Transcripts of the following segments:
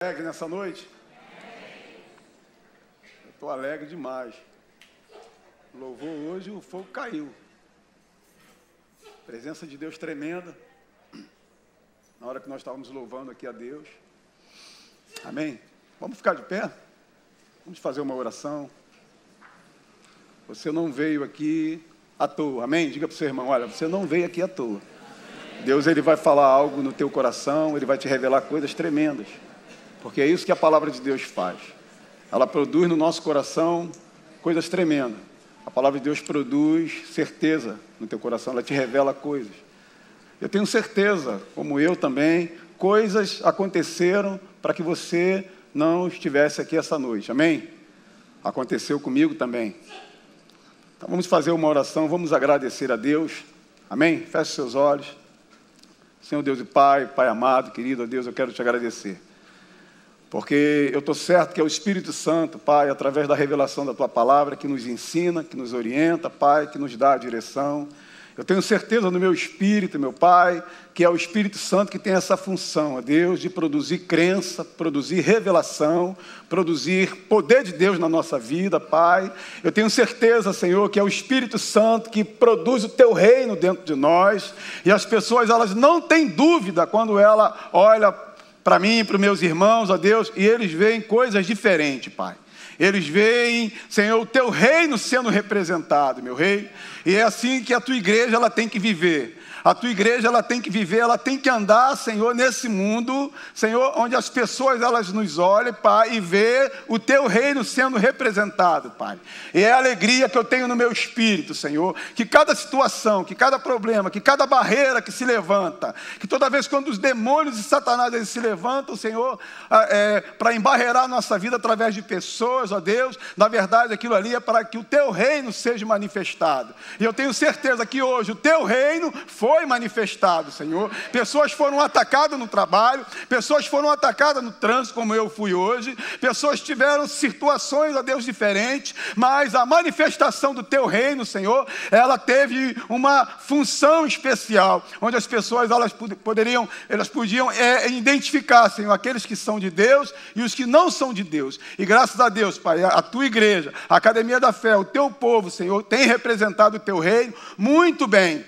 Alegre nessa noite? Eu estou alegre demais. O louvor hoje, o fogo caiu. Presença de Deus tremenda. Na hora que nós estávamos louvando aqui a Deus. Amém? Vamos ficar de pé? Vamos fazer uma oração. Você não veio aqui à toa. Amém? Diga para o seu irmão, olha, você não veio aqui à toa. Deus, Ele vai falar algo no teu coração, Ele vai te revelar coisas tremendas. Porque é isso que a palavra de Deus faz. Ela produz no nosso coração coisas tremendas. A palavra de Deus produz certeza no teu coração, ela te revela coisas. Eu tenho certeza, como eu também, coisas aconteceram para que você não estivesse aqui essa noite. Amém? Aconteceu comigo também. Então vamos fazer uma oração, vamos agradecer a Deus. Amém? Feche seus olhos. Senhor Deus e Pai, Pai amado, querido, a Deus, eu quero te agradecer. Porque eu estou certo que é o Espírito Santo, Pai, através da revelação da Tua Palavra, que nos ensina, que nos orienta, Pai, que nos dá a direção. Eu tenho certeza no meu espírito, meu Pai, que é o Espírito Santo que tem essa função, ó Deus, de produzir crença, produzir revelação, produzir poder de Deus na nossa vida, Pai. Eu tenho certeza, Senhor, que é o Espírito Santo que produz o Teu reino dentro de nós. E as pessoas, elas não têm dúvida quando ela olha para mim, para os meus irmãos, ó Deus, e eles veem coisas diferentes, Pai. Eles veem, Senhor, o Teu reino sendo representado, meu Rei. E é assim que a Tua igreja ela tem que viver. A Tua igreja ela tem que viver, ela tem que andar, Senhor, nesse mundo, Senhor, onde as pessoas elas nos olhem, Pai, e vê o Teu reino sendo representado, Pai. E é a alegria que eu tenho no meu espírito, Senhor, que cada situação, que cada problema, que cada barreira que se levanta, que toda vez quando os demônios e Satanás eles se levantam, Senhor, para embarrear a nossa vida através de pessoas, ó Deus, na verdade aquilo ali é para que o Teu reino seja manifestado. E eu tenho certeza que hoje o Teu reino foi manifestado, Senhor. Pessoas foram atacadas no trabalho, pessoas foram atacadas no trânsito, como eu fui hoje, pessoas tiveram situações, ó Deus, diferentes, mas a manifestação do Teu reino, Senhor, ela teve uma função especial, onde as pessoas elas podiam identificar, Senhor, aqueles que são de Deus e os que não são de Deus. E graças a Deus, Pai, a Tua igreja, a Academia da Fé, o Teu povo, Senhor, tem representado o Teu reino muito bem.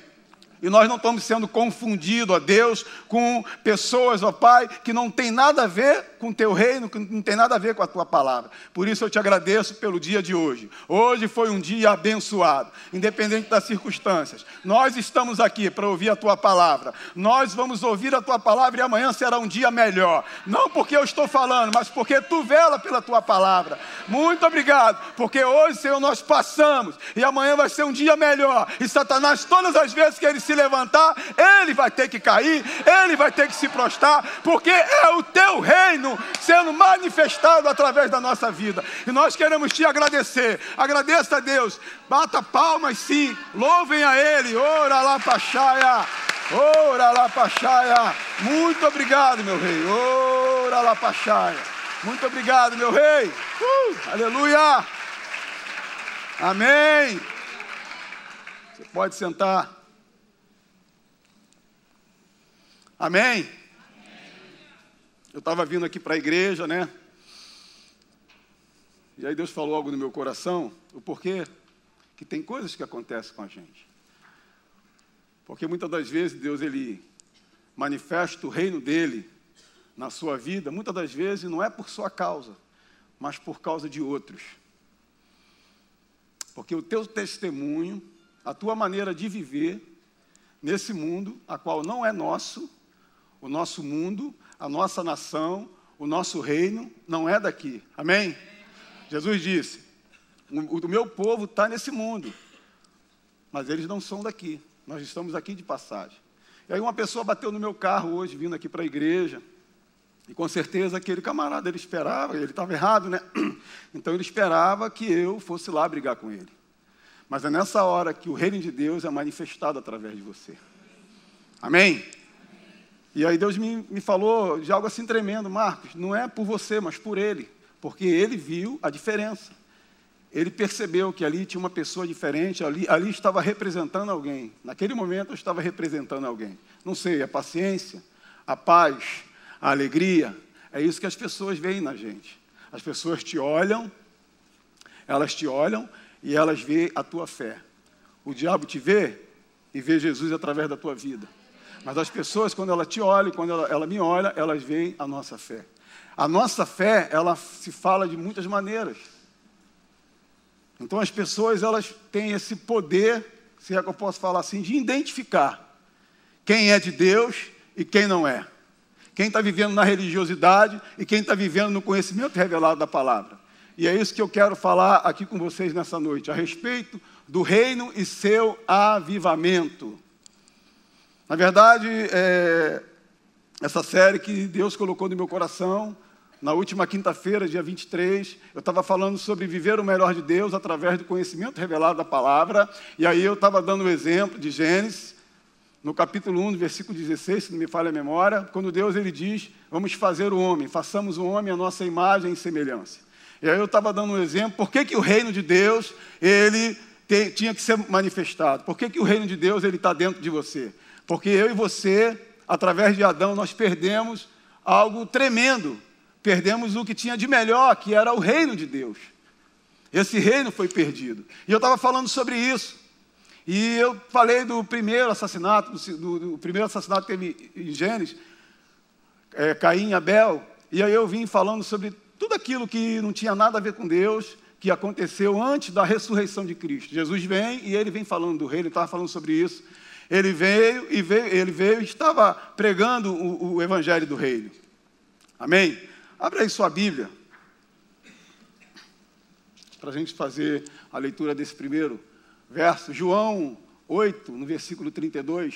E nós não estamos sendo confundidos, ó Deus, com pessoas, ó Pai, que não tem nada a ver com o Teu reino, que não tem nada a ver com a Tua palavra. Por isso eu te agradeço pelo dia de hoje. Hoje foi um dia abençoado, independente das circunstâncias. Nós estamos aqui para ouvir a Tua palavra. Nós vamos ouvir a Tua palavra e amanhã será um dia melhor. Não porque eu estou falando, mas porque Tu vela pela Tua palavra. Muito obrigado, porque hoje, Senhor, nós passamos e amanhã vai ser um dia melhor. E Satanás, todas as vezes que ele se levantar, ele vai ter que cair, ele vai ter que se prostrar, porque é o Teu reino sendo manifestado através da nossa vida. E nós queremos Te agradecer. Agradeça a Deus. Bata palmas sim. Louvem a Ele. Ora lá paxaia. Ora lá paxaia. Muito obrigado, meu Rei. Ora lá paxaia. Muito obrigado, meu Rei. Aleluia. Amém. Você pode sentar. Amém? Eu estava vindo aqui para a igreja, né? E aí Deus falou algo no meu coração, o porquê que tem coisas que acontecem com a gente. Porque muitas das vezes Deus, Ele manifesta o reino dEle na sua vida, muitas das vezes não é por sua causa, mas por causa de outros. Porque o teu testemunho, a tua maneira de viver nesse mundo, a qual não é nosso, o nosso mundo, a nossa nação, o nosso reino, não é daqui. Amém? Jesus disse, o meu povo está nesse mundo, mas eles não são daqui. Nós estamos aqui de passagem. E aí uma pessoa bateu no meu carro hoje, vindo aqui para a igreja, e com certeza aquele camarada, ele esperava, ele estava errado, né? Então ele esperava que eu fosse lá brigar com ele. Mas é nessa hora que o reino de Deus é manifestado através de você. Amém? E aí Deus me falou de algo assim tremendo, Marcos, não é por você, mas por ele, porque ele viu a diferença. Ele percebeu que ali tinha uma pessoa diferente, ali estava representando alguém. Naquele momento eu estava representando alguém. Não sei, a paciência, a paz, a alegria, É isso que as pessoas veem na gente. As pessoas te olham, elas te olham e elas veem a tua fé. O diabo te vê e vê Jesus através da tua vida. Mas as pessoas, quando ela te olha, quando ela me olha, elas veem a nossa fé. A nossa fé, ela se fala de muitas maneiras. Então as pessoas, elas têm esse poder, se é que eu posso falar assim, de identificar quem é de Deus e quem não é. Quem está vivendo na religiosidade e quem está vivendo no conhecimento revelado da palavra. E é isso que eu quero falar aqui com vocês nessa noite, a respeito do reino e seu avivamento. Na verdade, essa série que Deus colocou no meu coração, na última quinta-feira, dia 23, eu estava falando sobre viver o melhor de Deus através do conhecimento revelado da palavra, e aí eu estava dando o exemplo de Gênesis, no capítulo 1, versículo 16, se não me falha a memória, quando Deus ele diz, vamos fazer o homem, façamos o homem a nossa imagem e semelhança. E aí eu estava dando um exemplo, por que o reino de Deus, ele tinha que ser manifestado? Por que o reino de Deus, ele está dentro de você? Porque eu e você, através de Adão, nós perdemos algo tremendo. Perdemos o que tinha de melhor, que era o reino de Deus. Esse reino foi perdido. E eu estava falando sobre isso. E eu falei do primeiro assassinato, do primeiro assassinato que teve em Gênesis, Caim e Abel. E aí eu vim falando sobre tudo aquilo que não tinha nada a ver com Deus, que aconteceu antes da ressurreição de Cristo. Jesus vem e ele vem falando do reino, ele estava falando sobre isso. Ele veio e estava pregando o evangelho do reino. Amém? Abre aí sua Bíblia, para a gente fazer a leitura desse primeiro verso. João 8, no versículo 32.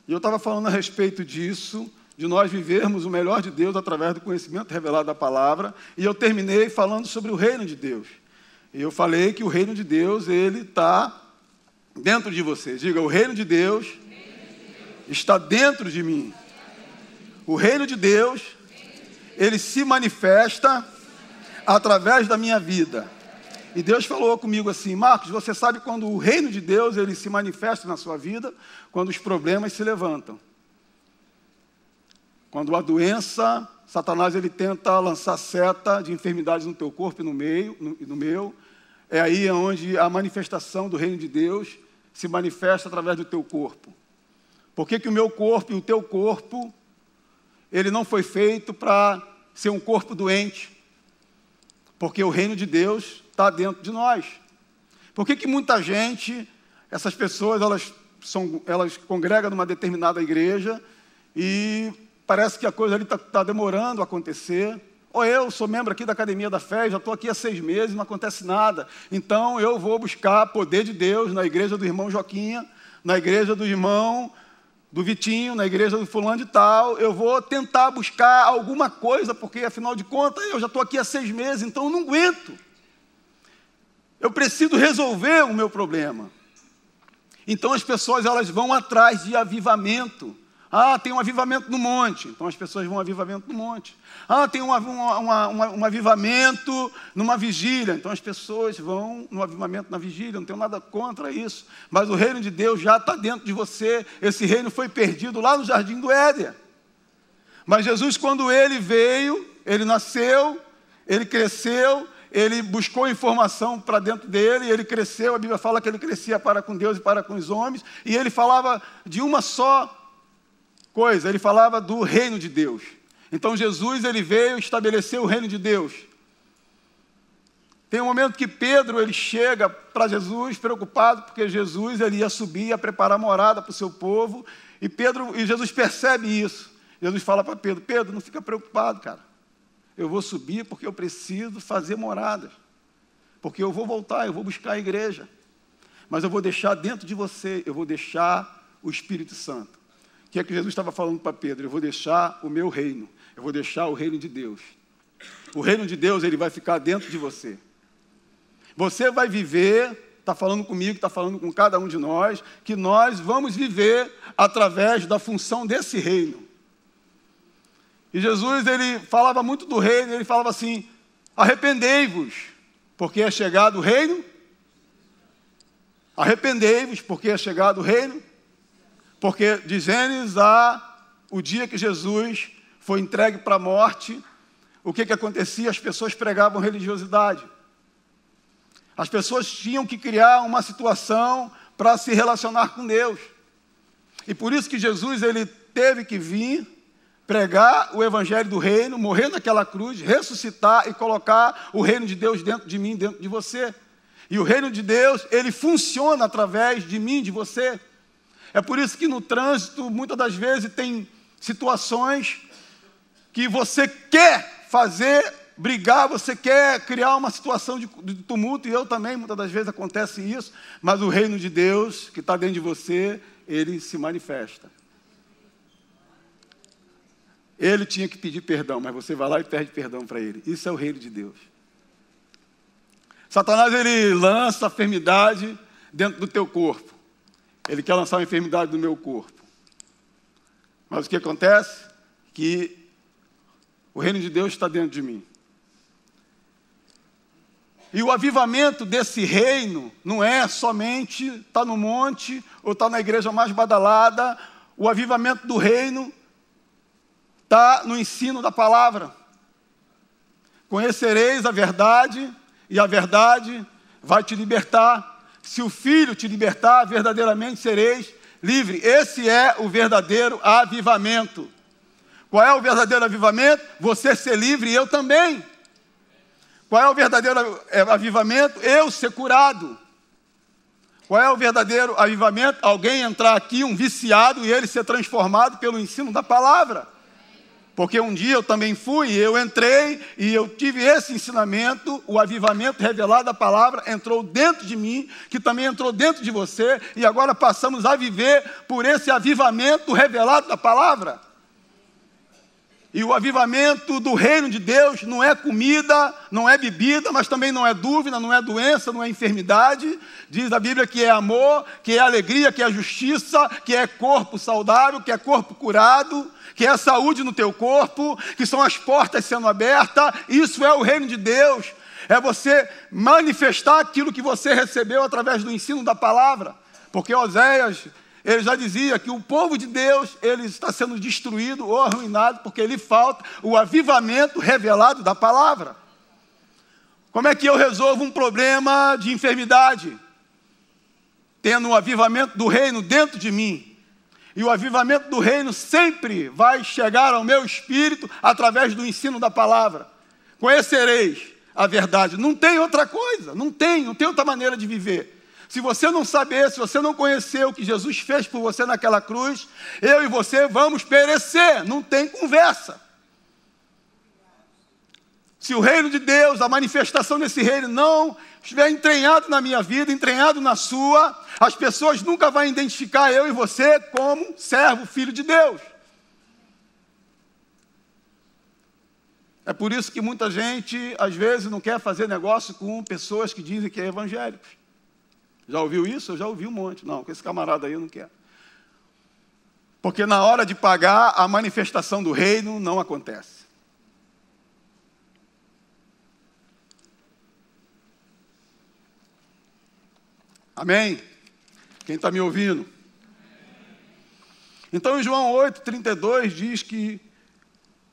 E eu estava falando a respeito disso, de nós vivermos o melhor de Deus através do conhecimento revelado da palavra, e eu terminei falando sobre o reino de Deus. E eu falei que o reino de Deus, ele está dentro de você. Diga, o reino de Deus está dentro de mim. O reino de Deus, ele se manifesta através da minha vida. E Deus falou comigo assim, Marcos, você sabe quando o reino de Deus, ele se manifesta na sua vida? Quando os problemas se levantam. Quando a doença, Satanás, ele tenta lançar seta de enfermidades no teu corpo e no meu. É aí onde a manifestação do reino de Deus se manifesta através do teu corpo. Por que o meu corpo e o teu corpo, ele não foi feito para ser um corpo doente? Porque o reino de Deus está dentro de nós. Por que muita gente, essas pessoas, elas congregam numa determinada igreja e parece que a coisa ali está demorando a acontecer? Ou eu sou membro aqui da Academia da Fé, já estou aqui há 6 meses, não acontece nada. Então eu vou buscar poder de Deus na igreja do irmão Joquinha, na igreja do irmão do Vitinho, na igreja do fulano de tal. Eu vou tentar buscar alguma coisa, porque afinal de contas eu já estou aqui há 6 meses, então eu não aguento. Eu preciso resolver o meu problema. Então as pessoas, elas vão atrás de avivamento. Ah, tem um avivamento no monte. Então as pessoas vão ao avivamento no monte. Ah, tem um avivamento numa vigília. Então as pessoas vão no avivamento na vigília. Não tenho nada contra isso. Mas o reino de Deus já está dentro de você. Esse reino foi perdido lá no Jardim do Éden. Mas Jesus, quando ele veio, ele nasceu, ele cresceu, ele buscou informação para dentro dele, ele cresceu. A Bíblia fala que ele crescia para com Deus e para com os homens. E ele falava de uma só coisa, ele falava do reino de Deus. Então Jesus, ele veio estabelecer o reino de Deus. Tem um momento que Pedro, ele chega para Jesus preocupado, porque Jesus, ele ia subir, ia preparar morada para o seu povo, e Jesus percebe isso. Jesus fala para Pedro, Pedro, não fica preocupado, cara. Eu vou subir porque eu preciso fazer moradas. Porque eu vou voltar, eu vou buscar a igreja. Mas eu vou deixar dentro de você, eu vou deixar o Espírito Santo. O que é que Jesus estava falando para Pedro? Eu vou deixar o meu reino. Eu vou deixar o reino de Deus. O reino de Deus, ele vai ficar dentro de você. Você vai viver, está falando comigo, está falando com cada um de nós, que nós vamos viver através da função desse reino. E Jesus, ele falava muito do reino, ele falava assim, arrependei-vos, porque é chegado o reino Arrependei-vos, porque é chegado o reino, porque de Gênesis a o dia que Jesus foi entregue para a morte, o que acontecia? As pessoas pregavam religiosidade. As pessoas tinham que criar uma situação para se relacionar com Deus. E por isso que Jesus ele teve que vir, pregar o evangelho do reino, morrer naquela cruz, ressuscitar e colocar o reino de Deus dentro de mim, dentro de você. E o reino de Deus, ele funciona através de mim, de você. É por isso que no trânsito, muitas das vezes, tem situações que você quer fazer, brigar, você quer criar uma situação de tumulto, e eu também, muitas das vezes acontece isso, mas o reino de Deus, que está dentro de você, ele se manifesta. Ele tinha que pedir perdão, mas você vai lá e pede perdão para ele. Isso é o reino de Deus. Satanás, ele lança a enfermidade dentro do teu corpo. Ele quer lançar uma enfermidade no meu corpo. Mas o que acontece? Que o reino de Deus está dentro de mim. E o avivamento desse reino não é somente estar no monte ou estar na igreja mais badalada. O avivamento do reino está no ensino da palavra. Conhecereis a verdade e a verdade vai te libertar. Se o Filho te libertar, verdadeiramente sereis livre. Esse é o verdadeiro avivamento. Qual é o verdadeiro avivamento? Você ser livre e eu também. Qual é o verdadeiro avivamento? Eu ser curado. Qual é o verdadeiro avivamento? Alguém entrar aqui, um viciado, e ele ser transformado pelo ensino da palavra. Porque um dia eu também fui, eu entrei e eu tive esse ensinamento, o avivamento revelado da palavra entrou dentro de mim, que também entrou dentro de você, e agora passamos a viver por esse avivamento revelado da palavra. E o avivamento do reino de Deus não é comida, não é bebida, mas também não é dúvida, não é doença, não é enfermidade. Diz a Bíblia que é amor, que é alegria, que é justiça, que é corpo saudável, que é corpo curado, que é saúde no teu corpo, que são as portas sendo abertas. Isso é o reino de Deus. É você manifestar aquilo que você recebeu através do ensino da palavra. Porque Oséias, ele já dizia que o povo de Deus, ele está sendo destruído ou arruinado, porque lhe falta o avivamento revelado da palavra. Como é que eu resolvo um problema de enfermidade? Tendo um avivamento do reino dentro de mim. E o avivamento do reino sempre vai chegar ao meu espírito através do ensino da palavra. Conhecereis a verdade. Não tem outra coisa, não tem outra maneira de viver. Se você não saber, se você não conhecer o que Jesus fez por você naquela cruz, eu e você vamos perecer, não tem conversa. Se o reino de Deus, a manifestação desse reino não estiver entranhado na minha vida, entranhado na sua, as pessoas nunca vão identificar eu e você como servo, filho de Deus. É por isso que muita gente, às vezes, não quer fazer negócio com pessoas que dizem que é evangélicos. Já ouviu isso? Eu já ouvi um monte. Não, com esse camarada aí eu não quero. Porque na hora de pagar, a manifestação do reino não acontece. Amém? Quem está me ouvindo? Então, em João 8:32 diz que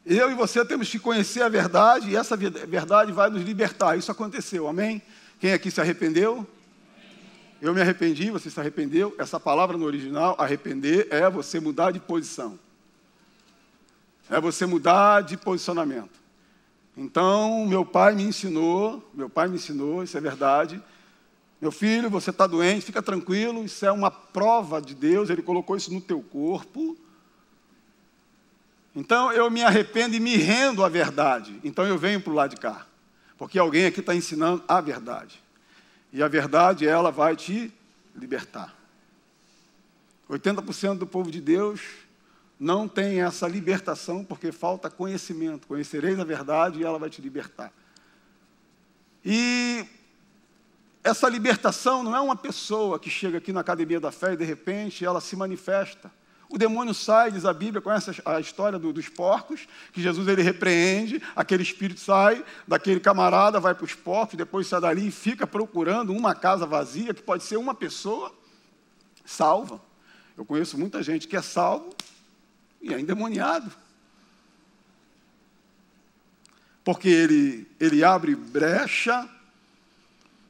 eu e você temos que conhecer a verdade e essa verdade vai nos libertar. Isso aconteceu, amém? Quem aqui se arrependeu? Eu me arrependi, você se arrependeu. Essa palavra no original, arrepender, é você mudar de posição. É você mudar de posicionamento. Então, meu pai me ensinou, isso é verdade. Meu filho, você está doente, fica tranquilo, isso é uma prova de Deus, Ele colocou isso no teu corpo. Então, eu me arrependo e me rendo à verdade. Então, eu venho para o lado de cá. Porque alguém aqui está ensinando a verdade. E a verdade, ela vai te libertar. 80% do povo de Deus não tem essa libertação porque falta conhecimento. Conhecereis a verdade e ela vai te libertar. E essa libertação não é uma pessoa que chega aqui na Academia da Fé e de repente ela se manifesta. o demônio sai, diz a Bíblia, conhece a história dos porcos, que Jesus ele repreende, aquele espírito sai daquele camarada, vai para os porcos, depois sai dali e fica procurando uma casa vazia, que pode ser uma pessoa salva. Eu conheço muita gente que é salvo e é endemoniado. Porque ele abre brecha,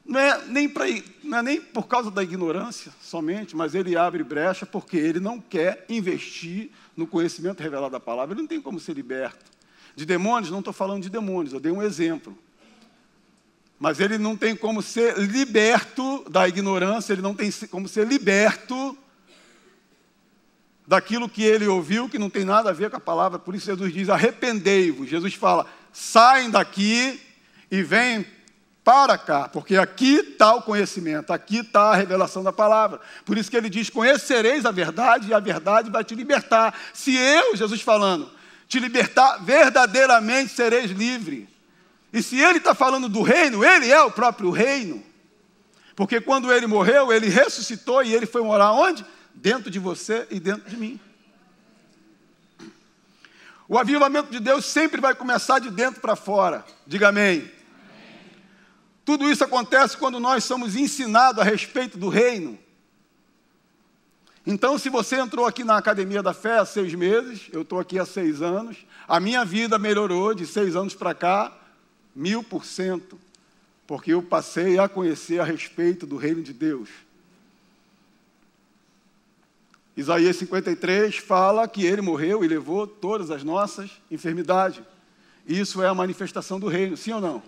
não é nem por causa da ignorância somente, mas ele abre brecha porque ele não quer investir no conhecimento revelado da palavra. Ele não tem como ser liberto. De demônios, não estou falando de demônios, eu dei um exemplo. Mas ele não tem como ser liberto da ignorância, ele não tem como ser liberto daquilo que ele ouviu, que não tem nada a ver com a palavra. Por isso Jesus diz, arrependei-vos. Jesus fala, saem daqui e vêm para cá, porque aqui está o conhecimento, aqui está a revelação da palavra. Por isso que ele diz, conhecereis a verdade e a verdade vai te libertar. Se eu, Jesus falando, te libertar, verdadeiramente sereis livre. E se ele está falando do reino, ele é o próprio reino. Porque quando ele morreu, ele ressuscitou e ele foi morar onde? Dentro de você e dentro de mim. O avivamento de Deus sempre vai começar de dentro para fora. Diga amém. Amém. Tudo isso acontece quando nós somos ensinados a respeito do reino. Então, se você entrou aqui na Academia da Fé há 6 meses, eu estou aqui há 6 anos, a minha vida melhorou de 6 anos para cá, 1000%, porque eu passei a conhecer a respeito do reino de Deus. Isaías 53 fala que ele morreu e levou todas as nossas enfermidades. Isso é a manifestação do reino, sim ou não?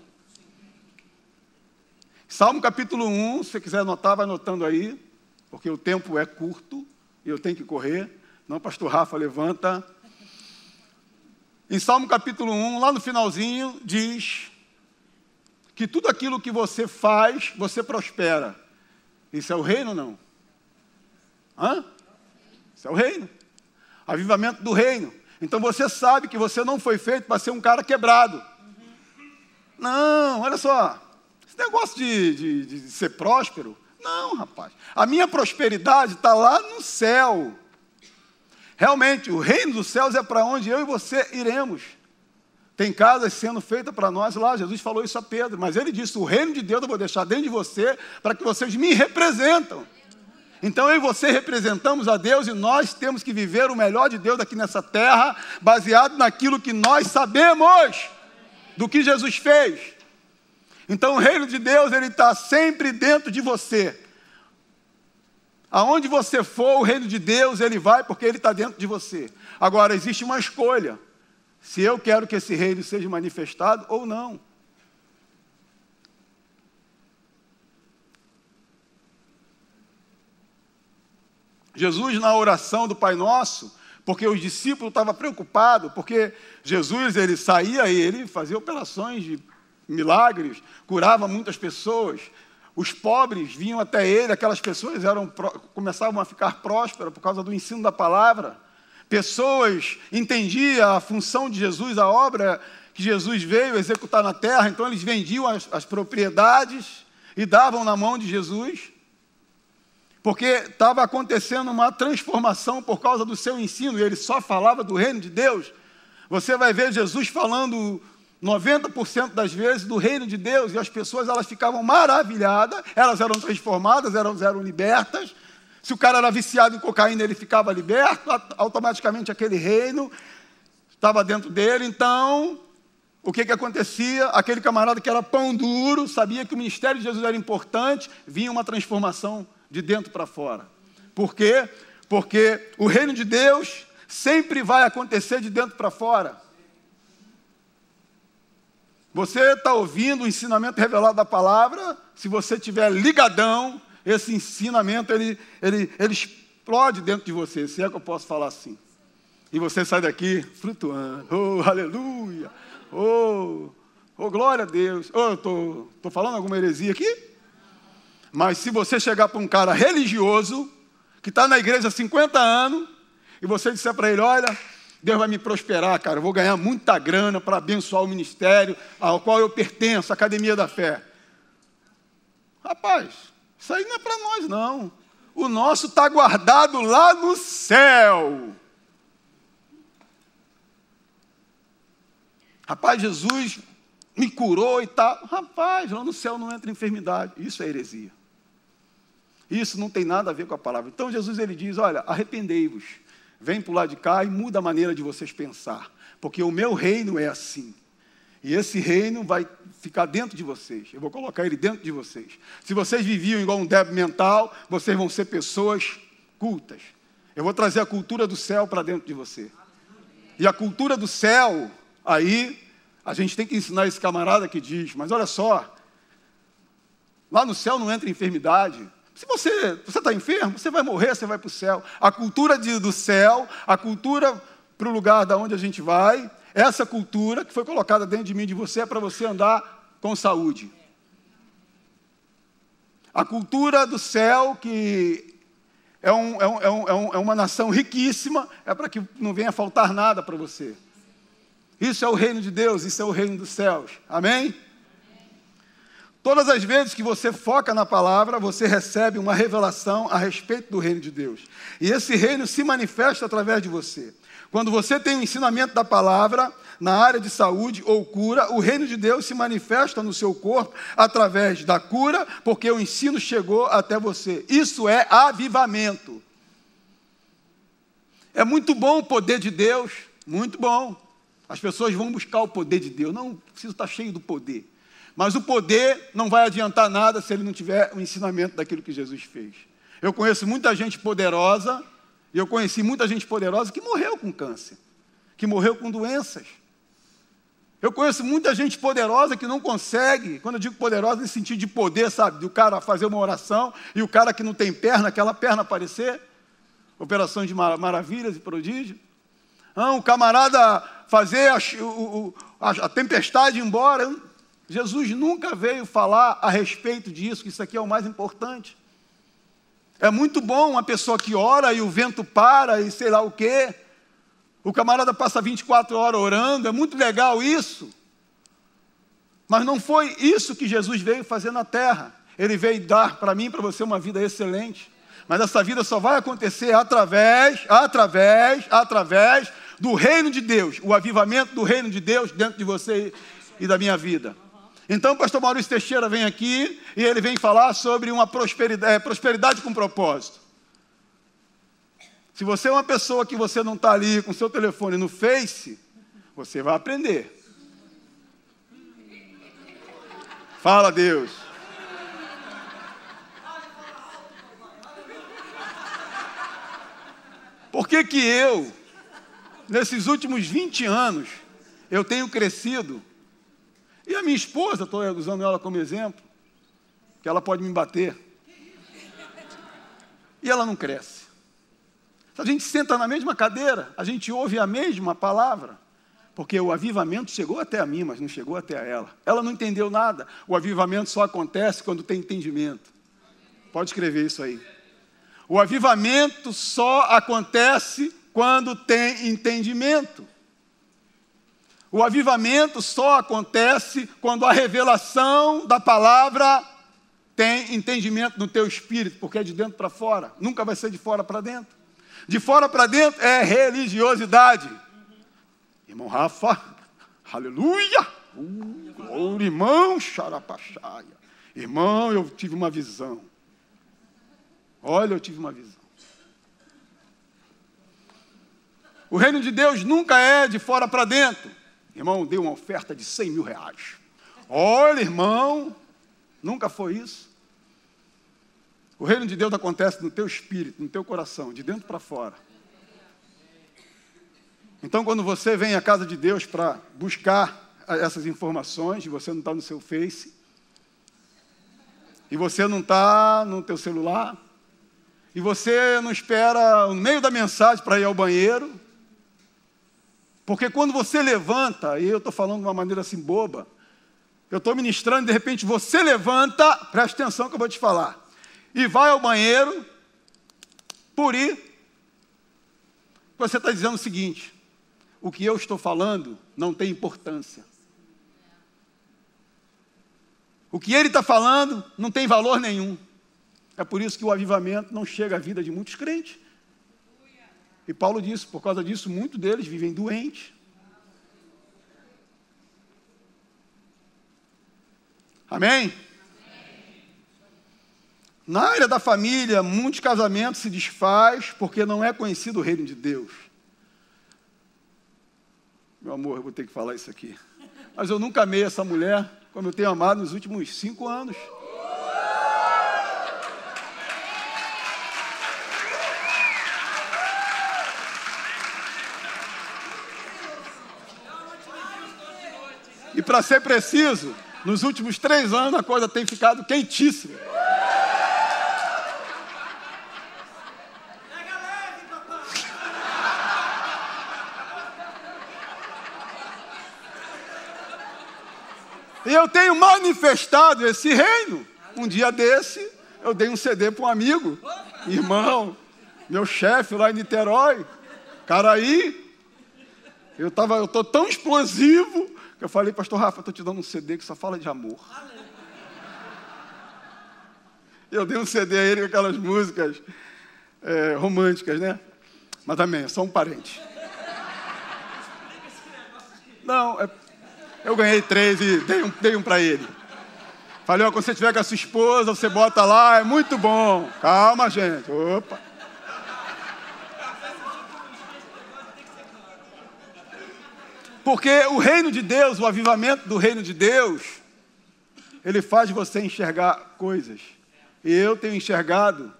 Salmo capítulo 1, se você quiser anotar, vai anotando aí, porque o tempo é curto e eu tenho que correr. Não, pastor Rafa, levanta. Em Salmo capítulo 1, lá no finalzinho, diz que tudo aquilo que você faz, você prospera. Isso é o reino ou não? Hã? Isso é o reino. Avivamento do reino. Então você sabe que você não foi feito para ser um cara quebrado. Não, olha só. Esse negócio de ser próspero, não, rapaz. A minha prosperidade está lá no céu. Realmente, o reino dos céus é para onde eu e você iremos. Tem casas sendo feitas para nós lá. Jesus falou isso a Pedro. Mas ele disse, o reino de Deus eu vou deixar dentro de você para que vocês me representam. Então eu e você representamos a Deus e nós temos que viver o melhor de Deus aqui nessa terra, baseado naquilo que nós sabemos do que Jesus fez. Então o reino de Deus, ele está sempre dentro de você. Aonde você for, o reino de Deus, ele vai porque ele está dentro de você. Agora, existe uma escolha. Se eu quero que esse reino seja manifestado ou não. Jesus, na oração do Pai Nosso, porque os discípulos estavam preocupados, porque Jesus, ele saía e ele fazia operações de milagres, curava muitas pessoas. Os pobres vinham até ele, aquelas pessoas começavam a ficar prósperas por causa do ensino da palavra. Pessoas entendiam a função de Jesus, a obra que Jesus veio executar na terra, então eles vendiam as propriedades e davam na mão de Jesus. Porque estava acontecendo uma transformação por causa do seu ensino, e ele só falava do reino de Deus. Você vai ver Jesus falando 90% das vezes do reino de Deus, e as pessoas elas ficavam maravilhadas, elas eram transformadas, eram libertas. Se o cara era viciado em cocaína, ele ficava liberto, automaticamente aquele reino estava dentro dele. Então, o que acontecia? Aquele camarada que era pão duro, sabia que o ministério de Jesus era importante, vinha uma transformação de dentro para fora. Por quê? Porque o reino de Deus sempre vai acontecer de dentro para fora. Você está ouvindo o ensinamento revelado da palavra, se você estiver ligadão, esse ensinamento, ele explode dentro de você, se é que eu posso falar assim. E você sai daqui flutuando. Oh, aleluia! Oh, glória a Deus! Oh, eu estou falando alguma heresia aqui? Mas se você chegar para um cara religioso, que está na igreja há 50 anos, e você disser para ele, olha, Deus vai me prosperar, cara, eu vou ganhar muita grana para abençoar o ministério ao qual eu pertenço, a Academia da Fé. Rapaz, isso aí não é para nós, não. O nosso está guardado lá no céu. Rapaz, Jesus me curou e tal. Rapaz, lá no céu não entra enfermidade. Isso é heresia. Isso não tem nada a ver com a palavra. Então Jesus ele diz, olha, arrependei-vos. Vem para o lado de cá e muda a maneira de vocês pensar. Porque o meu reino é assim. E esse reino vai ficar dentro de vocês. Eu vou colocar ele dentro de vocês. Se vocês viviam igual um débil mental, vocês vão ser pessoas cultas. Eu vou trazer a cultura do céu para dentro de você. E a cultura do céu, aí, a gente tem que ensinar esse camarada que diz, mas olha só, lá no céu não entra enfermidade. Se você está enfermo, você vai morrer, você vai para o céu. A cultura do céu, a cultura para o lugar da onde a gente vai, essa cultura que foi colocada dentro de mim e de você é para você andar com saúde. A cultura do céu, que é uma nação riquíssima, é para que não venha faltar nada para você. Isso é o reino de Deus, isso é o reino dos céus. Amém? Todas as vezes que você foca na palavra, você recebe uma revelação a respeito do reino de Deus. E esse reino se manifesta através de você. Quando você tem o ensinamento da palavra, na área de saúde ou cura, o reino de Deus se manifesta no seu corpo através da cura, porque o ensino chegou até você. Isso é avivamento. É muito bom o poder de Deus, muito bom. As pessoas vão buscar o poder de Deus. Não preciso estar cheio do poder. Mas o poder não vai adiantar nada se ele não tiver o ensinamento daquilo que Jesus fez. Eu conheço muita gente poderosa, e eu conheci muita gente poderosa que morreu com câncer, que morreu com doenças. Eu conheço muita gente poderosa que não consegue, quando eu digo poderosa, nesse sentido de poder, sabe? Do cara fazer uma oração e o cara que não tem perna, aquela perna aparecer. Operações de maravilhas e prodígios. O camarada fazer a tempestade ir embora. Jesus nunca veio falar a respeito disso, que isso aqui é o mais importante. É muito bom uma pessoa que ora e o vento para e sei lá o quê. O camarada passa 24 horas orando, é muito legal isso. Mas não foi isso que Jesus veio fazer na terra. Ele veio dar para mim e para você uma vida excelente. Mas essa vida só vai acontecer através do reino de Deus. O avivamento do reino de Deus dentro de você e da minha vida. Então o pastor Maurício Teixeira vem aqui e ele vem falar sobre uma prosperidade com propósito. Se você é uma pessoa que você não está ali com seu telefone no Face, você vai aprender. Fala, Deus. Por que que eu, nesses últimos 20 anos, eu tenho crescido? E a minha esposa, estou usando ela como exemplo, que ela pode me bater. E ela não cresce. Se a gente senta na mesma cadeira, a gente ouve a mesma palavra, porque o avivamento chegou até a mim, mas não chegou até a ela. Ela não entendeu nada. O avivamento só acontece quando tem entendimento. Pode escrever isso aí. O avivamento só acontece quando tem entendimento. O avivamento só acontece quando a revelação da palavra tem entendimento no teu espírito, porque é de dentro para fora, nunca vai ser de fora para dentro. De fora para dentro é religiosidade. Irmão Rafa, aleluia! Glória, irmão, xarapaxaia. Irmão, eu tive uma visão. Olha, eu tive uma visão. O reino de Deus nunca é de fora para dentro. Irmão, deu uma oferta de 100 mil reais. Olha, irmão, nunca foi isso. O reino de Deus acontece no teu espírito, no teu coração, de dentro para fora. Então, quando você vem à casa de Deus para buscar essas informações, e você não está no seu Face, e você não está no teu celular, e você não espera no meio da mensagem para ir ao banheiro, porque quando você levanta, e eu estou falando de uma maneira assim boba, eu estou ministrando e de repente você levanta, preste atenção que eu vou te falar, e vai ao banheiro, por ir, você está dizendo o seguinte: o que eu estou falando não tem importância. O que ele está falando não tem valor nenhum. É por isso que o avivamento não chega à vida de muitos crentes. E Paulo disse, por causa disso, muitos deles vivem doentes. Amém? Na área da família, muitos casamentos se desfaz porque não é conhecido o reino de Deus. Meu amor, eu vou ter que falar isso aqui. Mas eu nunca amei essa mulher como eu tenho amado nos últimos 5 anos. E para ser preciso, nos últimos 3 anos a coisa tem ficado quentíssima. E eu tenho manifestado esse reino. Um dia desse, eu dei um CD para um amigo, irmão, meu chefe lá em Niterói, Caraí. Eu estou tão explosivo que eu falei, pastor Rafa, estou te dando um CD que só fala de amor. Eu dei um CD a ele com aquelas músicas românticas, né? Mas também, é só um parente. Não, eu ganhei 3 e dei um para ele. Falei, ó, quando você estiver com a sua esposa, você bota lá, é muito bom. Calma, gente. Opa. Porque o reino de Deus, o avivamento do reino de Deus, ele faz você enxergar coisas. E eu tenho enxergado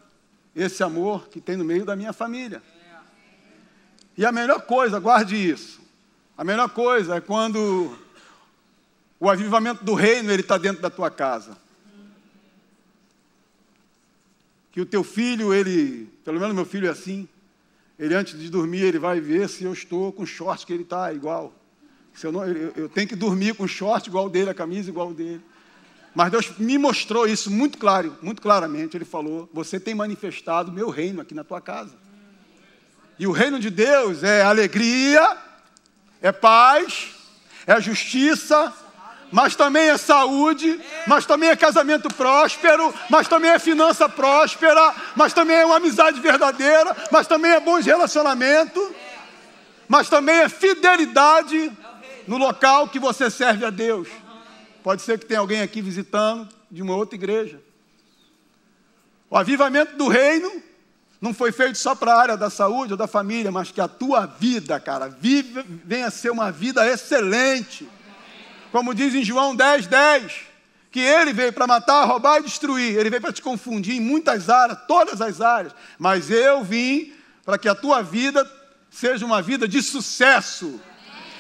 esse amor que tem no meio da minha família. E a melhor coisa, guarde isso, a melhor coisa é quando o avivamento do reino ele está dentro da tua casa. Que o teu filho, pelo menos meu filho é assim, ele antes de dormir, ele vai ver se eu estou com short que ele está igual. Se eu tenho que dormir com short igual dele, a camisa igual dele. Mas Deus me mostrou isso muito claramente. Ele falou, você tem manifestado o meu reino aqui na tua casa. E o reino de Deus é alegria, é paz, é justiça, mas também é saúde, mas também é casamento próspero, mas também é finança próspera, mas também é uma amizade verdadeira, mas também é bons relacionamentos, mas também é fidelidade no local que você serve a Deus. Pode ser que tenha alguém aqui visitando de uma outra igreja. O avivamento do reino não foi feito só para a área da saúde ou da família, mas que a tua vida, cara, venha a ser uma vida excelente. Como diz em João 10:10, que ele veio para matar, roubar e destruir. Ele veio para te confundir em muitas áreas, todas as áreas. Mas eu vim para que a tua vida seja uma vida de sucesso.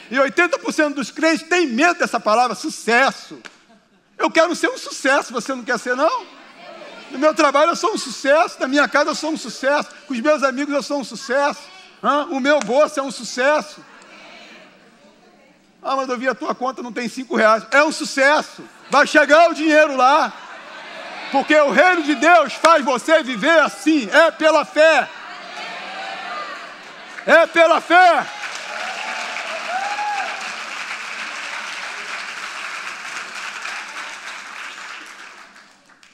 E 80% dos crentes têm medo dessa palavra, sucesso. Eu quero ser um sucesso, você não quer ser, não? No meu trabalho eu sou um sucesso, na minha casa eu sou um sucesso, com os meus amigos eu sou um sucesso. O meu bolso é um sucesso. Ah, mas eu vi a tua conta, não tem R$5. É um sucesso. Vai chegar o dinheiro lá. Porque o reino de Deus faz você viver assim. É pela fé. É pela fé.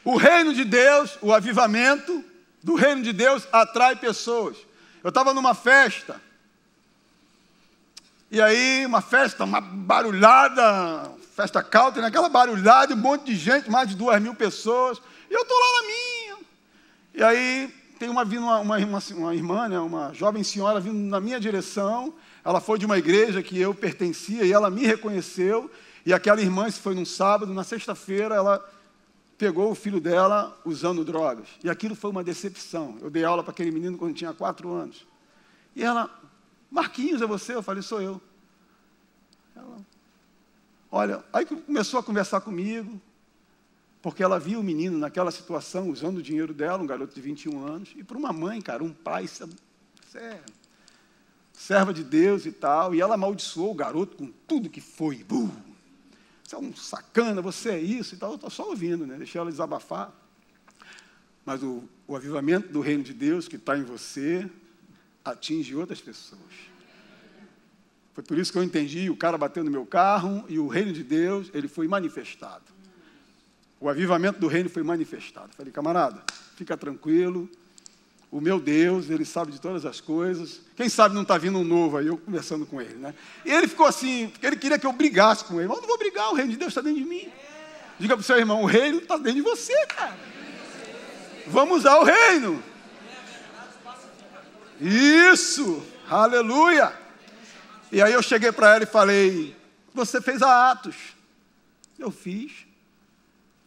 O reino de Deus, o avivamento do reino de Deus atrai pessoas. Eu estava numa festa. E aí, uma festa, uma barulhada, festa country, aquela barulhada, um monte de gente, mais de 2.000 pessoas. E eu estou lá na minha. E aí, tem uma irmã, né, uma jovem senhora vindo na minha direção. Ela foi de uma igreja que eu pertencia e ela me reconheceu. E aquela irmã, isso foi num sábado, na sexta-feira, ela pegou o filho dela usando drogas. E aquilo foi uma decepção. Eu dei aula para aquele menino quando tinha 4 anos. E ela, Marquinhos, é você? Eu falei, sou eu. Ela, olha, aí começou a conversar comigo, porque ela viu o menino naquela situação, usando o dinheiro dela, um garoto de 21 anos, e para uma mãe, cara, um pai, você é serva de Deus e tal, e ela amaldiçoou o garoto com tudo que foi. Você é um sacana, você é isso e tal. Eu estou só ouvindo, né? Deixei ela desabafar. Mas o avivamento do reino de Deus que está em você atinge outras pessoas. Foi por isso que eu entendi, o cara bateu no meu carro e o reino de Deus, ele foi manifestado. o avivamento do reino foi manifestado. Falei, camarada, fica tranquilo, o meu Deus, Ele sabe de todas as coisas. Quem sabe não está vindo um novo aí, eu conversando com ele, né? E ele ficou assim, porque ele queria que eu brigasse com ele. Mas eu não vou brigar, o reino de Deus está dentro de mim. Diga para o seu irmão, o reino está dentro de você, cara. Vamos usar o reino. Isso, aleluia. E aí eu cheguei para ela e falei, você fez a Atos. Eu fiz.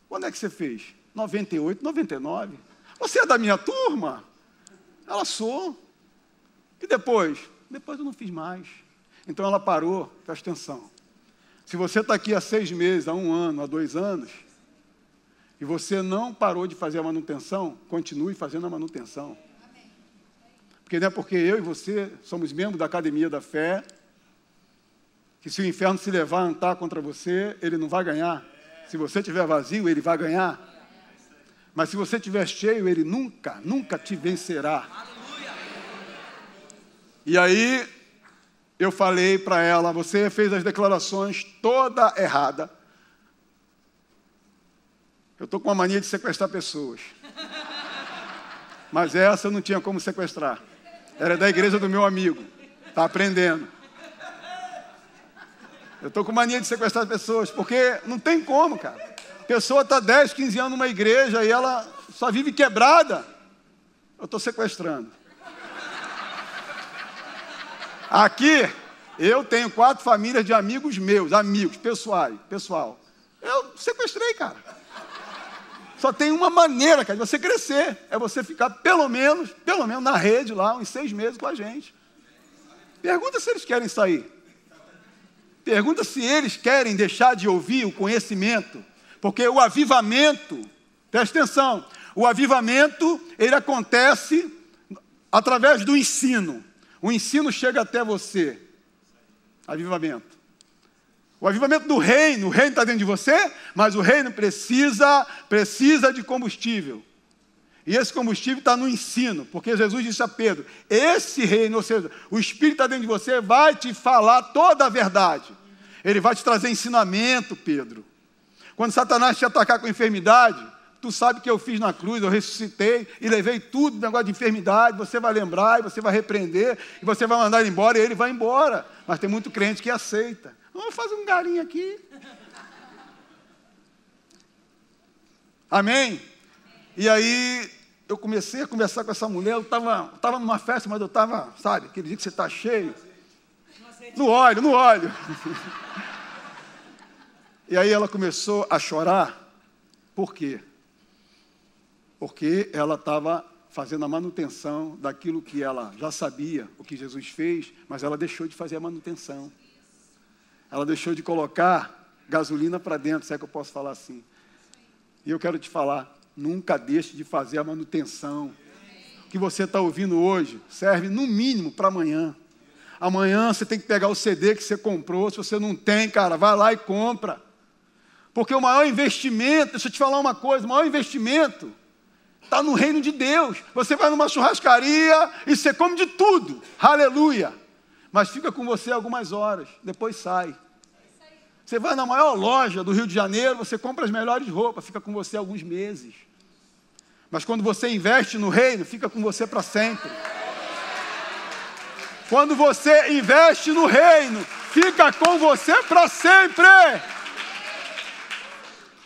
Quando é que você fez? 98, 99. Você é da minha turma? Ela sou. E depois? Depois eu não fiz mais. Então ela parou, presta atenção. Se você está aqui há 6 meses, há 1 ano, há 2 anos, e você não parou de fazer a manutenção, continue fazendo a manutenção. Porque não é porque eu e você somos membros da Academia da Fé, que se o inferno se levantar contra você, ele não vai ganhar. Se você estiver vazio, ele vai ganhar. Mas se você estiver cheio, ele nunca, nunca te vencerá. E aí, eu falei para ela, você fez as declarações toda errada. Eu estou com uma mania de sequestrar pessoas. Mas essa eu não tinha como sequestrar. Era da igreja do meu amigo. Está aprendendo. Eu estou com mania de sequestrar pessoas, porque não tem como, cara. A pessoa está 10, 15 anos numa igreja e ela só vive quebrada. Eu estou sequestrando. Aqui, eu tenho 4 famílias de amigos meus, amigos, pessoal. Eu sequestrei, cara. Só tem uma maneira, cara, de você crescer. É você ficar pelo menos na rede lá, uns 6 meses com a gente. Pergunta se eles querem sair. Pergunta se eles querem deixar de ouvir o conhecimento. Porque o avivamento, presta atenção, o avivamento, ele acontece através do ensino. O ensino chega até você. Avivamento. O avivamento do reino, o reino está dentro de você, mas o reino precisa de combustível. E esse combustível está no ensino, porque Jesus disse a Pedro, esse reino, ou seja, o Espírito está dentro de você, vai te falar toda a verdade. Ele vai te trazer ensinamento, Pedro. Quando Satanás te atacar com enfermidade, tu sabe o que eu fiz na cruz, eu ressuscitei e levei tudo, negócio de enfermidade, você vai lembrar, e você vai repreender, e você vai mandar ele embora, e ele vai embora. Mas tem muito crente que aceita. Vamos fazer um galinho aqui. Amém? E aí, eu comecei a conversar com essa mulher, eu estava numa festa, mas eu estava, sabe, aquele dia que você está cheio. No óleo. E aí ela começou a chorar. Por quê? Porque ela estava fazendo a manutenção daquilo que ela já sabia, o que Jesus fez, mas ela deixou de fazer a manutenção. Ela deixou de colocar gasolina para dentro, se é que eu posso falar assim. E eu quero te falar, nunca deixe de fazer a manutenção. O que você está ouvindo hoje serve no mínimo para amanhã. Amanhã você tem que pegar o CD que você comprou, se você não tem, cara, vai lá e compra. Porque o maior investimento, deixa eu te falar uma coisa, o maior investimento está no reino de Deus. Você vai numa churrascaria e você come de tudo, aleluia. Mas fica com você algumas horas, depois sai. Você vai na maior loja do Rio de Janeiro, você compra as melhores roupas, fica com você alguns meses. Mas quando você investe no reino, fica com você para sempre. Quando você investe no reino, fica com você para sempre.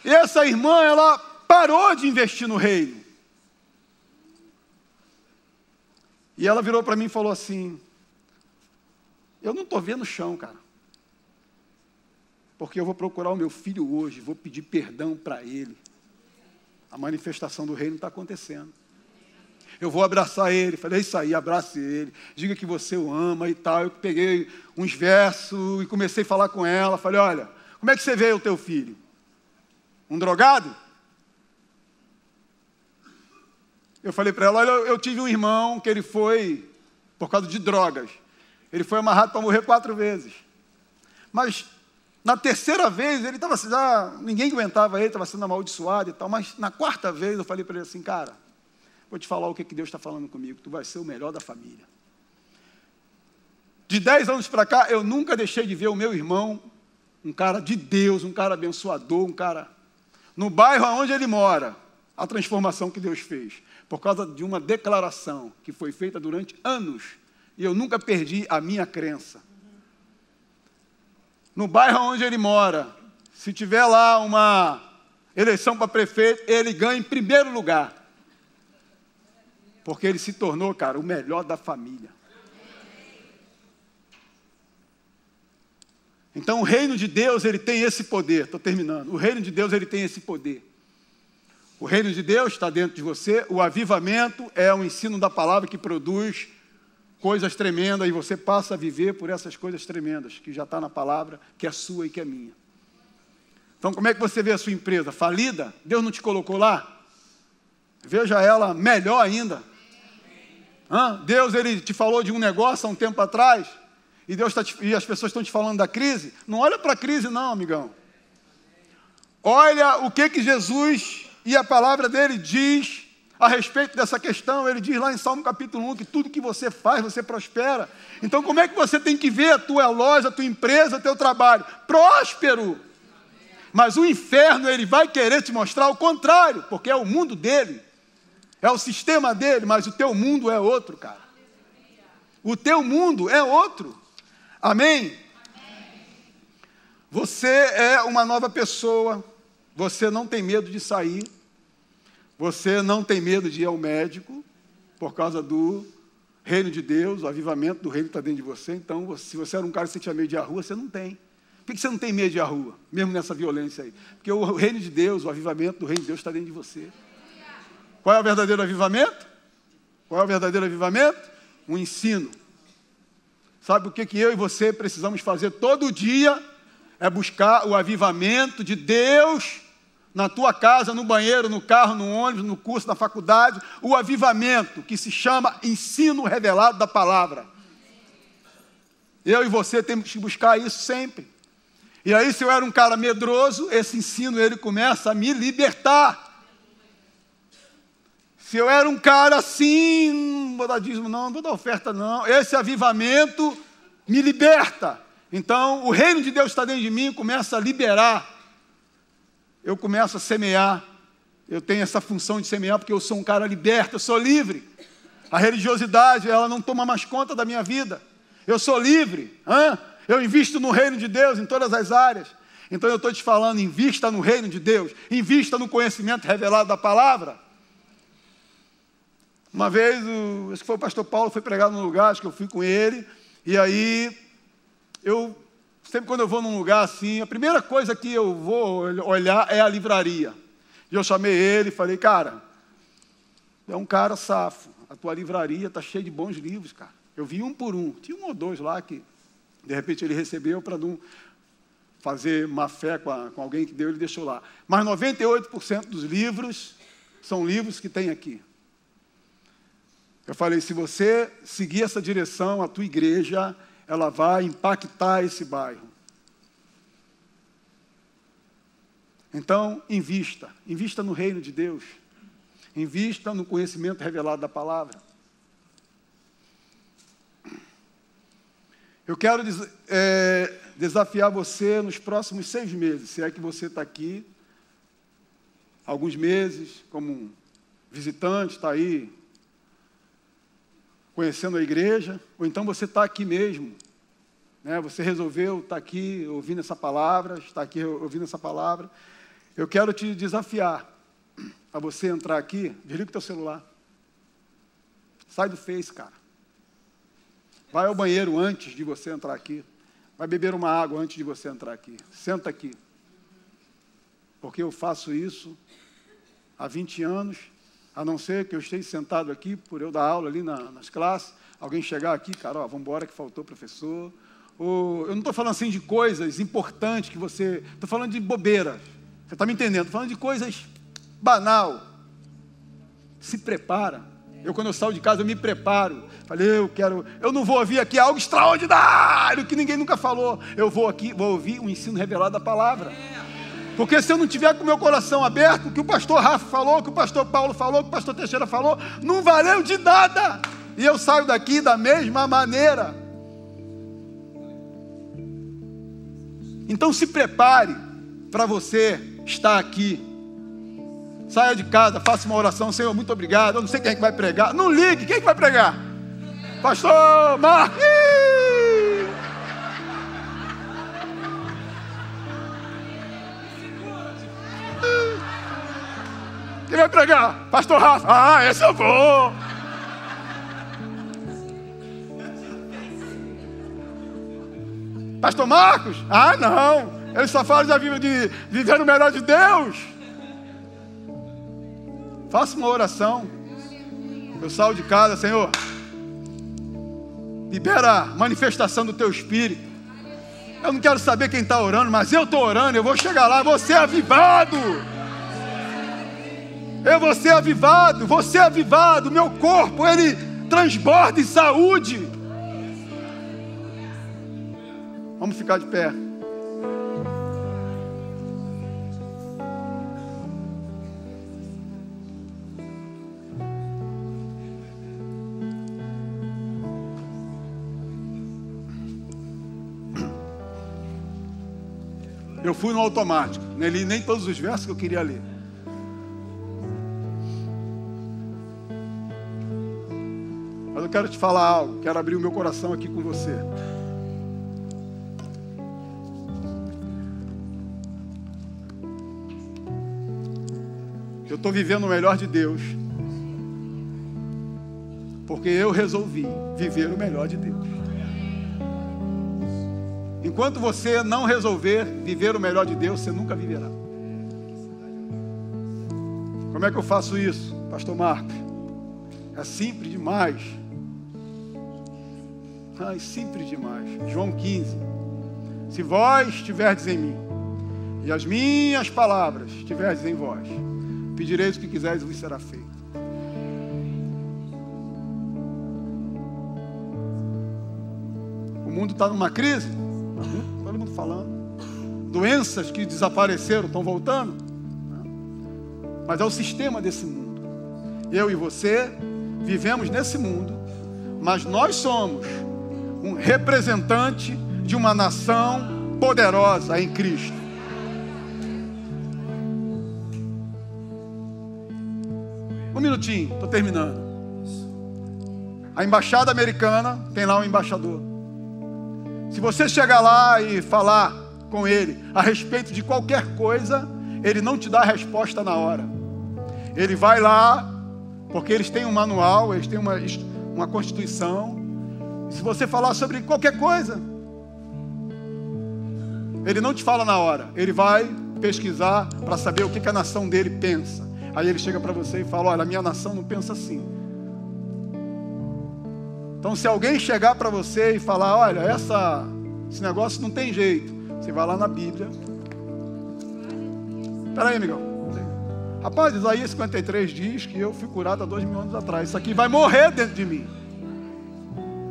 E essa irmã, ela parou de investir no reino. E ela virou para mim e falou assim, eu não estou vendo o chão, cara. Porque eu vou procurar o meu filho hoje, vou pedir perdão para ele. A manifestação do reino está acontecendo. Eu vou abraçar ele, falei, é isso aí, abrace ele, diga que você o ama e tal. Eu peguei uns versos e comecei a falar com ela, falei, olha, como é que você vê o teu filho? Um drogado? Eu falei para ela, olha, eu tive um irmão que ele foi, por causa de drogas, ele foi amarrado para morrer 4 vezes. Mas na terceira vez, ele estava ninguém aguentava ele, estava sendo amaldiçoado e tal, mas na 4ª vez eu falei para ele assim, cara, vou te falar o que Deus está falando comigo, tu vai ser o melhor da família. De 10 anos para cá, eu nunca deixei de ver o meu irmão, um cara de Deus, um cara abençoador, um cara... no bairro onde ele mora, a transformação que Deus fez, por causa de uma declaração que foi feita durante anos, e eu nunca perdi a minha crença. No bairro onde ele mora, se tiver lá uma eleição para prefeito, ele ganha em primeiro lugar. Porque ele se tornou, cara, o melhor da família. Então o reino de Deus, ele tem esse poder. Estou terminando. O reino de Deus, ele tem esse poder. O reino de Deus está dentro de você. O avivamento é um ensino da palavra que produz coisas tremendas, e você passa a viver por essas coisas tremendas, que já está na palavra, que é sua e que é minha. Então, como é que você vê a sua empresa? Falida? Deus não te colocou lá? Veja ela melhor ainda. Deus, ele te falou de um negócio há um tempo atrás, e as pessoas estão te falando da crise. Não olha para a crise não, amigão. Olha o que Jesus e a palavra dele diz a respeito dessa questão. Ele diz lá em Salmo capítulo 1, que tudo que você faz, você prospera. Então, como é que você tem que ver a tua loja, a tua empresa, o teu trabalho? Próspero. Mas o inferno, ele vai querer te mostrar o contrário, porque é o mundo dele, é o sistema dele, mas o teu mundo é outro, cara. O teu mundo é outro. Amém? Você é uma nova pessoa, você não tem medo de sair, você não tem medo de ir ao médico, por causa do reino de Deus, o avivamento do reino está dentro de você. Então, se você era um cara que você tinha medo de ir à rua, você não tem. Por que você não tem medo de ir à rua, mesmo nessa violência aí? Porque o reino de Deus, o avivamento do reino de Deus está dentro de você. Qual é o verdadeiro avivamento? Qual é o verdadeiro avivamento? Um ensino. Sabe o que eu e você precisamos fazer todo dia? É buscar o avivamento de Deus na tua casa, no banheiro, no carro, no ônibus, no curso, na faculdade. O avivamento que se chama ensino revelado da palavra. Eu e você temos que buscar isso sempre. E aí, se eu era um cara medroso, esse ensino ele começa a me libertar. Se eu era um cara assim, não vou dar dízimo não vou dar oferta não, esse avivamento me liberta. Então, o reino de Deus está dentro de mim, começa a liberar. Eu começo a semear. Eu tenho essa função de semear porque eu sou um cara liberto, eu sou livre. A religiosidade, ela não toma mais conta da minha vida. Eu sou livre. Eu invisto no reino de Deus em todas as áreas. Então eu estou te falando, invista no reino de Deus. Invista no conhecimento revelado da palavra. Uma vez, acho que foi o pastor Paulo, foi pregar num lugar, acho que eu fui com ele. E aí, sempre quando eu vou num lugar assim, a primeira coisa que eu vou olhar é a livraria. E eu chamei ele e falei, cara, é um cara safo. A tua livraria está cheia de bons livros, cara. Eu vi um por um. Tinha um ou dois lá que, de repente, ele recebeu para não fazer má fé com alguém que deu, ele deixou lá. Mas 98% dos livros são livros que tem aqui. Eu falei, se você seguir essa direção, a tua igreja, ela vai impactar esse bairro. Então, invista no reino de Deus. Invista no conhecimento revelado da palavra. Eu quero desafiar você nos próximos 6 meses, se é que você está aqui, alguns meses, como um visitante, está aí, conhecendo a igreja, ou então você está aqui mesmo, né? Você resolveu estar aqui ouvindo essa palavra, está aqui ouvindo essa palavra. Eu quero te desafiar a você entrar aqui, desliga o teu celular, sai do Face, cara. Vai ao banheiro antes de você entrar aqui. Vai beber uma água antes de você entrar aqui. Senta aqui. Porque eu faço isso há 20 anos, a não ser que eu esteja sentado aqui, por eu dar aula ali nas classes, alguém chegar aqui, cara, vamos embora que faltou professor. Ou, eu não estou falando assim de coisas importantes que você... Estou falando de bobeiras. Você está me entendendo? Estou falando de coisas banal. Se prepara. Quando eu saio de casa, eu me preparo. Falei, eu não vou ouvir aqui algo extraordinário que ninguém nunca falou. Eu vou ouvir um ensino revelado da palavra. Porque se eu não tiver com o meu coração aberto, o que o pastor Rafa falou, o que o pastor Paulo falou, o que o pastor Teixeira falou, não valeu de nada. E eu saio daqui da mesma maneira. Então se prepare para você estar aqui. Saia de casa, faça uma oração. Senhor, muito obrigado. Eu não sei quem é que vai pregar. Não ligue, quem é que vai pregar? Pastor Marcos. Quem vai pregar? Pastor Rafa. Ah, esse eu vou. Pastor Marcos? Ah, não. Ele só fala de viver o melhor de Deus. Faça uma oração. Eu saio de casa, Senhor. Libera a manifestação do teu Espírito. Eu não quero saber quem está orando, mas eu estou orando. Eu vou chegar lá, vou ser avivado. Eu vou ser avivado, vou ser avivado. Meu corpo, ele transborda em saúde. Vamos ficar de pé. Eu fui no automático, não li nem todos os versos que eu queria ler. Mas eu quero te falar algo, quero abrir o meu coração aqui com você. Eu estou vivendo o melhor de Deus, porque eu resolvi viver o melhor de Deus. Enquanto você não resolver viver o melhor de Deus, você nunca viverá. Como é que eu faço isso, Pastor Marcos? É simples demais. Ai, simples demais. João 15. Se vós estiverdes em mim, e as minhas palavras estiverdes em vós, pedireis o que quiseres e vos será feito. O mundo está numa crise. Todo mundo falando. Doenças que desapareceram estão voltando. Mas é o sistema desse mundo. Eu e você vivemos nesse mundo, mas nós somos um representante de uma nação poderosa em Cristo. Um minutinho, estou terminando. A embaixada americana tem lá um embaixador. Se você chegar lá e falar com ele a respeito de qualquer coisa, ele não te dá a resposta na hora. Ele vai lá, porque eles têm um manual, eles têm uma constituição. E se você falar sobre qualquer coisa, ele não te fala na hora. Ele vai pesquisar para saber o que a nação dele pensa. Aí ele chega para você e fala: olha, a minha nação não pensa assim. Então, se alguém chegar para você e falar: olha, esse negócio não tem jeito, você vai lá na Bíblia. Espera aí, amigão. Rapaz, Isaías 53 diz que eu fui curado há 2000 anos atrás. Isso aqui vai morrer dentro de mim.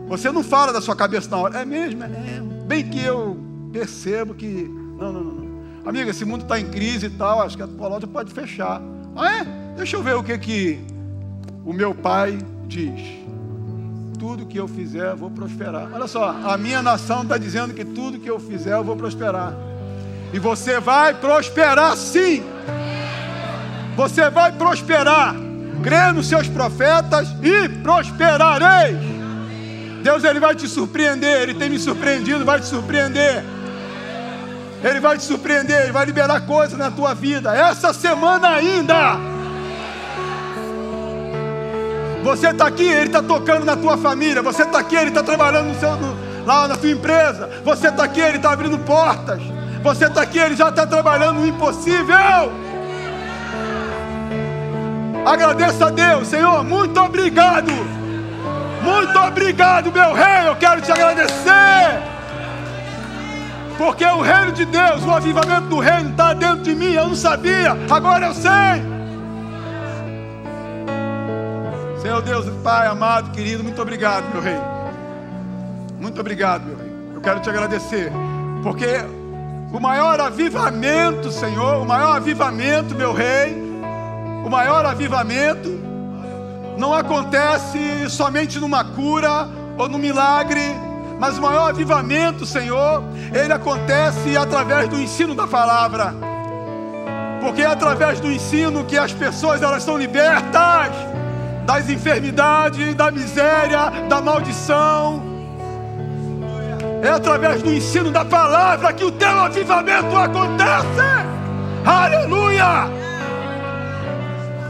Você não fala da sua cabeça na hora. É mesmo? Bem que eu percebo que... Não. Amigo, esse mundo está em crise e tal, acho que a loja pode fechar. Ah, é? Deixa eu ver o que o meu pai diz. Tudo que eu fizer, eu vou prosperar. Olha só, a minha nação está dizendo que tudo que eu fizer, eu vou prosperar. E você vai prosperar sim. Você vai prosperar. Crê nos seus profetas e prosperareis. Deus, Ele vai te surpreender. Ele tem me surpreendido, vai te surpreender. Ele vai te surpreender, Ele vai liberar coisas na tua vida. Essa semana ainda. Você está aqui, Ele está tocando na tua família. Você está aqui, Ele está trabalhando lá na tua empresa. Você está aqui, Ele está abrindo portas. Você está aqui, Ele já está trabalhando no impossível. Agradeça a Deus. Senhor, muito obrigado. Muito obrigado, meu rei. Eu quero te agradecer. Porque o reino de Deus, o avivamento do reino está dentro de mim. Eu não sabia, agora eu sei. Senhor Deus, Pai amado, querido, muito obrigado, meu rei. Muito obrigado, meu rei. Eu quero te agradecer, porque o maior avivamento, Senhor, o maior avivamento, meu rei, o maior avivamento não acontece somente numa cura ou num milagre, mas o maior avivamento, Senhor, ele acontece através do ensino da palavra. porque é através do ensino que as pessoas elas são libertas das enfermidades, da miséria, da maldição. É através do ensino da palavra que o teu avivamento acontece. Aleluia!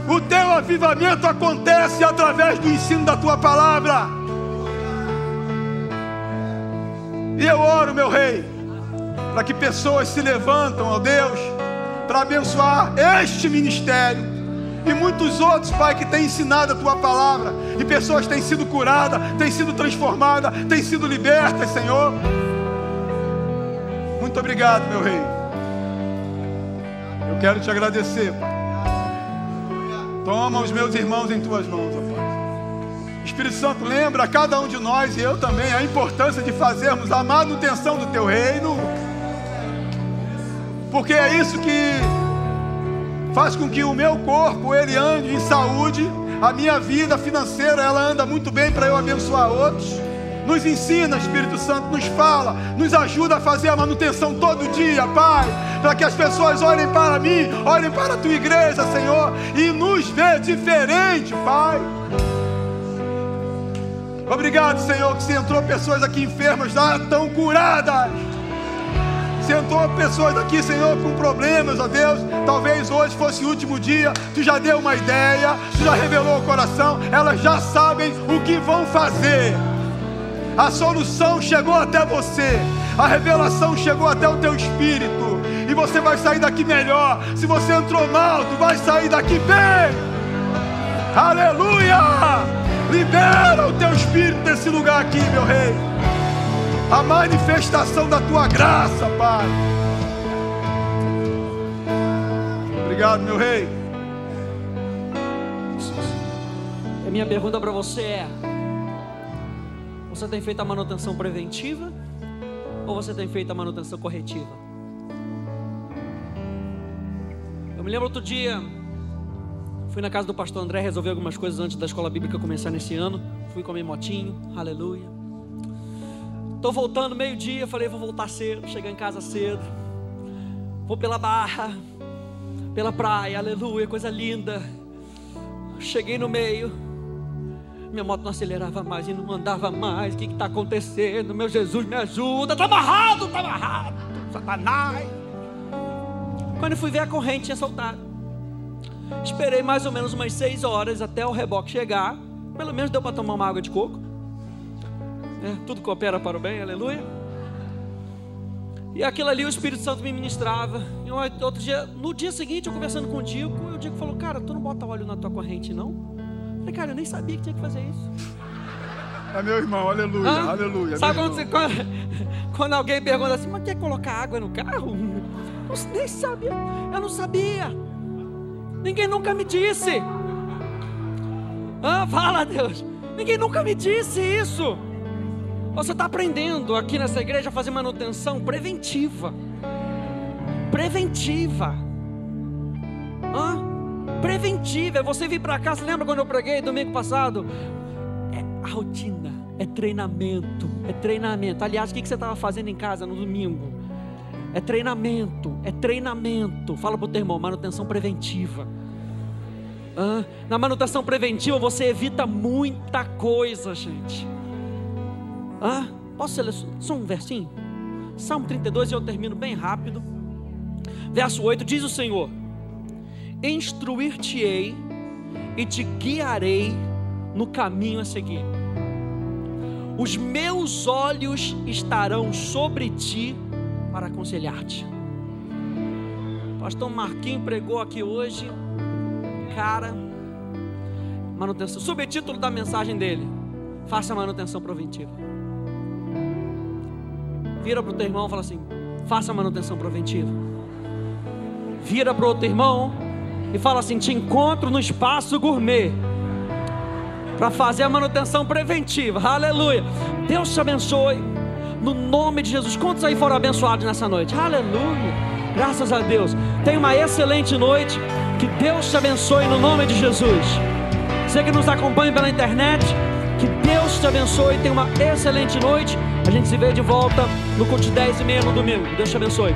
O teu avivamento acontece através do ensino da tua palavra. E eu oro, meu Rei, para que pessoas se levantam, ó Deus, para abençoar este ministério e muitos outros, Pai, que têm ensinado a tua palavra, e pessoas têm sido curadas, têm sido transformadas, têm sido libertas, Senhor. Muito obrigado, meu Rei. Eu quero te agradecer, Pai. Toma os meus irmãos em tuas mãos, ó Pai. Espírito Santo, lembra a cada um de nós, e eu também, a importância de fazermos a manutenção do teu reino, porque é isso que faz com que o meu corpo ele ande em saúde, a minha vida financeira ela anda muito bem para eu abençoar outros. Nos ensina, Espírito Santo, nos fala, nos ajuda a fazer a manutenção todo dia, Pai, para que as pessoas olhem para mim, olhem para a tua igreja, Senhor, e nos vê diferente, Pai. Obrigado, Senhor, que se entrou pessoas aqui enfermas, já estão curadas. Se entrou pessoas aqui, Senhor, com problemas, ó Deus, talvez hoje fosse o último dia, tu já deu uma ideia, tu já revelou o coração, elas já sabem o que vão fazer. A solução chegou até você, a revelação chegou até o teu espírito, e você vai sair daqui melhor. Se você entrou mal, tu vai sair daqui bem. Aleluia! Libera o teu espírito nesse lugar aqui, meu Rei. A manifestação da tua graça, Pai. Obrigado, meu Rei. A minha pergunta para você é: você tem feito a manutenção preventiva ou você tem feito a manutenção corretiva? Eu me lembro outro dia, fui na casa do pastor André resolver algumas coisas antes da escola bíblica começar nesse ano. Fui com meu motinho, aleluia. Tô voltando meio-dia, falei vou voltar cedo, chegar em casa cedo. Vou pela barra, pela praia, aleluia, coisa linda. Cheguei no meio, minha moto não acelerava mais e não andava mais. O que está acontecendo? Meu Jesus, me ajuda. Está amarrado, Satanás. Quando eu fui ver, a corrente tinha soltado. Esperei mais ou menos umas 6 horas até o reboque chegar. Pelo menos deu para tomar uma água de coco. Tudo coopera para o bem, aleluia. E aquilo ali o Espírito Santo me ministrava. E outro dia, no dia seguinte, eu conversando com o Dico, o Dico falou: cara, tu não bota óleo na tua corrente não? Eu falei: cara, eu nem sabia que tinha que fazer isso. É meu irmão, aleluia, aleluia. Sabe quando alguém pergunta assim: mas quer colocar água no carro? Eu nem sabia, eu não sabia. Ninguém nunca me disse. Fala, Deus. Ninguém nunca me disse isso. Você está aprendendo aqui nessa igreja a fazer manutenção preventiva. Preventiva. Preventiva. É você vir para cá. Você lembra quando eu preguei domingo passado? É a rotina. É treinamento. É treinamento. Aliás, o que você estava fazendo em casa no domingo? É treinamento. É treinamento. Fala para o teu irmão: manutenção preventiva. Na manutenção preventiva você evita muita coisa, gente. Posso ler só um versinho? Salmo 32, e eu termino bem rápido. Verso 8, diz o Senhor: instruir-te-ei e te guiarei no caminho a seguir. Os meus olhos estarão sobre ti para aconselhar-te. Pastor Marquinhos pregou aqui hoje, cara, manutenção. Subtítulo da mensagem dele: faça a manutenção preventiva. Vira para o teu irmão e fala assim: faça a manutenção preventiva. Vira para o outro irmão e fala assim: te encontro no espaço gourmet para fazer a manutenção preventiva. Aleluia. Deus te abençoe no nome de Jesus. Quantos aí foram abençoados nessa noite? Aleluia. Graças a Deus. Tenha uma excelente noite. Que Deus te abençoe no nome de Jesus. Você que nos acompanha pela internet, que Deus te abençoe. Tenha uma excelente noite. A gente se vê de volta no culto de 10h30 no domingo. Deus te abençoe.